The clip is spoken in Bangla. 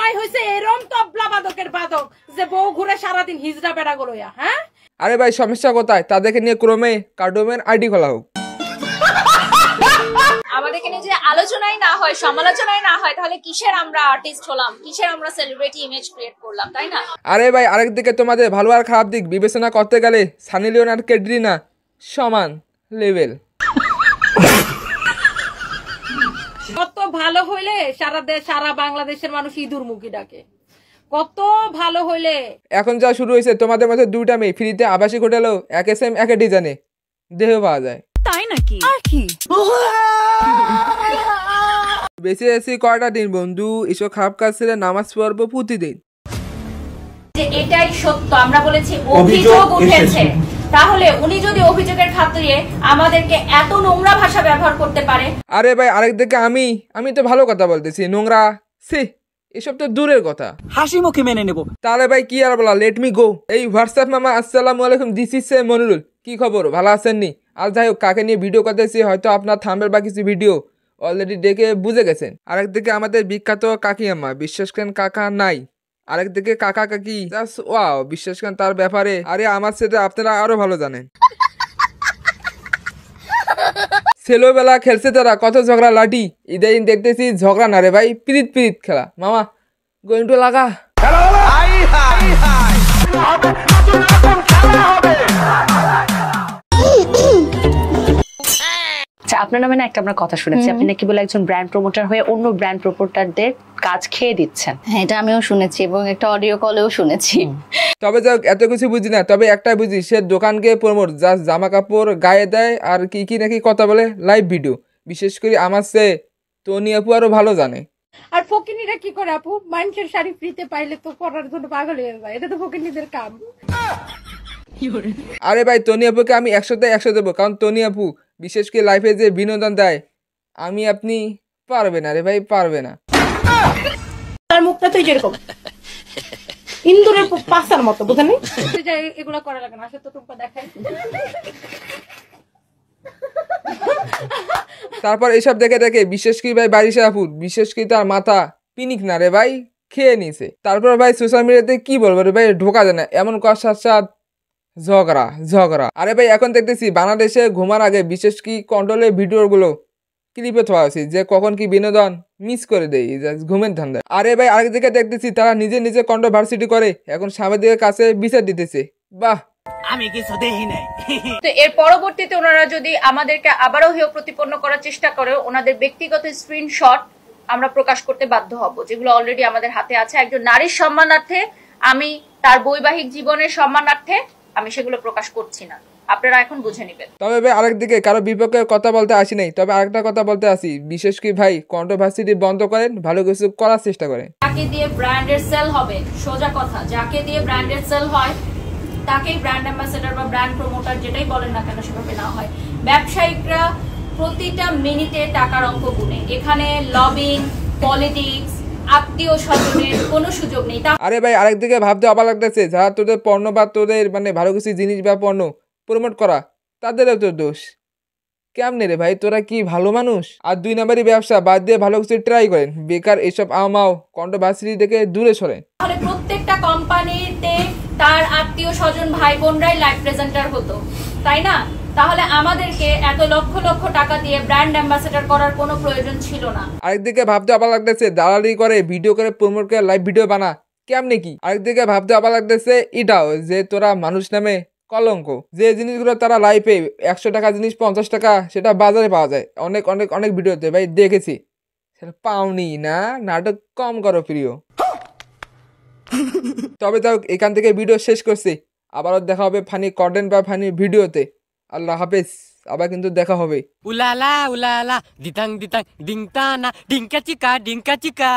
জামাই হইছে এরম তবলা বাদকের বাদক যে বউ ঘুরে সারাদিন হিজড়া বেড়া গলইয়া। হ্যাঁ আরে ভাই সমস্যা কোথায়? তাদেরকে নিয়ে ক্রমে কার্ডোমের আইডি খোলা হোক। আমাদেরকে নিয়ে যদি আলোচনাই না হয়, সমালোচনাই না হয়, তাহলে কিসের আমরা আর্টিস্ট হলাম, কিসের আমরা সেলিব্রিটি ইমেজ ক্রিয়েট করলাম, তাই না? আরে ভাই আরেকদিকে তোমাদের ভালো আর খারাপ দিক বিবেচনা করতে গেলে সানি লিওন আর ক্যাটরিনা সমান লেভেল। কত ভালো হইলে সারা বাংলাদেশের মানুষ ইঁদুর মুখী ডাকে। কত ভালো হইলে এখন যা শুরু হয়েছে তোমাদের মধ্যে দুইটা মেয়ে ফ্রিতে আবাসিক হোটেলেও এক এস এম এক ডিজাইনে দেহ পাওয়া যায়, তাই নাকি? আর কি বেশি বেশি কয়টা দিন বন্ধু এসব খারাপ কাজ ছেড়ে নামাজ পড়বো প্রতিদিন। যে এটাই সত্য, আমরা বলেছি অভিযোগ উঠেছে, তাহলে উনি যদি অভিযোগের খাতিরে আমাদেরকে এত নোংরা ভাষা ব্যবহার করতে পারে। আরে ভাই আরেকদিকে আমি তো ভালো কথা বলতেছি, নোংরা সি এসব তো দূরের কথা, হাসি মুখে মেনে নেব। তাহলে ভাই কি আর বলা, লেট মি গো। এই হোয়াটসঅ্যাপ মামা আসসালামু আলাইকুম, দিস ইজ মনিরুল। কি খবর, ভালো আছেননি? আর যাই হোক কাকে নিয়ে ভিডিও করতেছি হয়তো আপনার থাম্বেল বা কিছু ভিডিও অলরেডি দেখে বুঝে গেছেন। আরেকদিকে আমাদের বিখ্যাত কাকি আম্মা, বিশ্বাস করেন কাকা নাই। আরেকদিকে কাকা কাকি জাস্ট ওয়াও, বিশ্বাস করেন তার ব্যাপারে আরে আমার সেটা আপনারা আরো ভালো জানেন। ছেলেবেলা খেলছে তারা কত ঝগড়া লাঠি, ইদানিং দেখতেছি ঝগড়া না রে ভাই, পিরিত পিরিত খেলা। মামা গোয়িং টু লাগা। আচ্ছা, আপনার নামে না একটা আমরা কথা শুনেছি, আপনি নাকি বলে একজন ব্র্যান্ড প্রমোটার হয়ে অন্য ব্র্যান্ড প্রমোটারদের কাজ খেয়ে দিচ্ছেন। হ্যাঁ, এটা আমিও শুনেছি এবং একটা অডিও কলেও শুনেছি। তবে যাক এত কিছু বুঝি না, তবে একটাই বুঝি সে দোকানকে প্রমোট জাস্ট জামা কাপড় গায়ে দেয় আর কি কি নাকি কথা বলে লাইভ ভিডিও। বিশেষ করে আমার সে তনি আপু আরো ভালো জানে। আর ফকিনিরা কি করে আপু, মানুষের শাড়ি ফ্রিতে পাইলে তো পরার জন্য পাগল হয়ে যায়, এটা তো ফকিনিদের কাম। আরে ভাই তনি আপুকে আমি 100তে 100 দেবো, কারণ তনি আপু বিশেষ করে লাইফে যে বিনোদন দেয় আমি আপনি পারবে না রে ভাই, পারবে না। তার মুখটা তো যেরকম ইন্দুরের পাশার মতো, বুঝেন? এগুলো করা লাগে না, আসলে তো টুম্পা দেখায়। তারপর এসব দেখে দেখে বিশেষ করে ভাই বারিশা আপুর বিশেষ করে তার মাথা পিনিক না রে ভাই, খেয়ে নিছে। তারপর ভাই সোশ্যাল মিডিয়াতে কি বলবো রে ভাই, ঢোকা যায় না, এমন কর সাথ ঝগড়া। আরে ভাই এখন দেখতেছি বাংলাদেশে ঘুমার আগে বিশেষ কি কন্ট্রোলের ভিডিওগুলো ক্লিপে থাকা উচিত, যে কখন কি বিনোদন মিস করে দেয় ঘুমের ধান্দায়। আরে ভাই আরেকদিকে দেখতেছি তারা নিজে কন্ট্রোভার্সিটি করে এখন সাংবাদিকের কাছে বিচার দিতেছে। বাহ, আমি কিছু দেখি নাই। তো এর পরবর্তীতে ওনারা যদি আমাদেরকে আবারও হেয় প্রতিপন্ন করার চেষ্টা করে, ওনাদের ব্যক্তিগত স্ক্রিনশট আমরা প্রকাশ করতে বাধ্য হব, যেগুলো অলরেডি আমাদের হাতে আছে। একজন নারীর সম্মানার্থে, আমি তার বৈবাহিক জীবনের সম্মানার্থে আমি সেগুলো প্রকাশ করছি না, আপনারা এখন বুঝে নেবেন। তবে ভাই আরেকদিকে কারো বিপক্ষে কথা বলতে আসি নাই, তবে আরেকটা কথা বলতে আসি, বিশেষ করে ভাই কন্ট্রোভার্সিটি বন্ধ করেন, ভালো কিছু করার চেষ্টা করেন। যাকে দিয়ে ব্র্যান্ডের সেল হবে, সোজা কথা, যাকে দিয়ে ব্র্যান্ডের সেল হয় তাকেই ব্র্যান্ড অ্যাম্বাসেডর বা ব্র্যান্ড প্রমোটার যেটাই বলেন না কেন সেভাবে না হয়। ব্যবসায়িকরা প্রতিটা মিনিটে টাকার অঙ্ক গুনে, এখানে লবিং, পলিটিক্স, আত্মীয় স্বজনের কোনো সুযোগ নেই। আরে ভাই আরেকদিকে ভাবতে অবাক লাগতেছে, যারা তোদের পণ্য বা তোদের মানে ভালো কিছু জিনিস বা পণ্য প্রমোট করা তাদেরও তোর দোষ। কেমনে রে ভাই, তোরা কি ভালো মানুষ? আর 2 নম্বরই ব্যবসা বাদ দিয়ে ভালো কিছু ট্রাই করেন, বেকার এসব আমাও কন্ট্রোভার্সিটি থেকে দূরে সরেন। তাহলে প্রত্যেকটা কোম্পানিতে তার আত্মীয় স্বজন ভাই বোনরাই লাইভ প্রেজেন্টার হতো, তাই না? তাহলে আমাদেরকে এত লক্ষ লক্ষ টাকা দিয়ে ব্র্যান্ড অ্যাম্বাসেডর করার কোনো প্রয়োজন ছিল না। আরেকদিকে ভাবতে অবাক লাগতেছে, দালালি করে ভিডিও করে প্রমোট করে লাইভ ভিডিও বানা কেমনে কি। আরেকদিকে ভাবতে অবাক লাগতেছে এটাও যে তোরা মানুষ নামে কলঙ্ক, যে জিনিসগুলো তারা লাইভে 100 টাকা জিনিস 50 টাকা সেটা বাজারে পাওয়া যায় অনেক অনেক অনেক ভিডিওতে ভাই দেখেছি, সেটা পাওনি না। নাটক কম করো প্রিয়। তবে যাও এখান থেকে ভিডিও শেষ করছি, আবারও দেখা হবে ফানি কন্টেন্ট বা ফানি ভিডিওতে। আল্লাহ হাফেজ, আবার কিন্তু দেখা হবে। উলালা উলালা দিতাং দিতাং ডিংটা না ডিংকা চিকা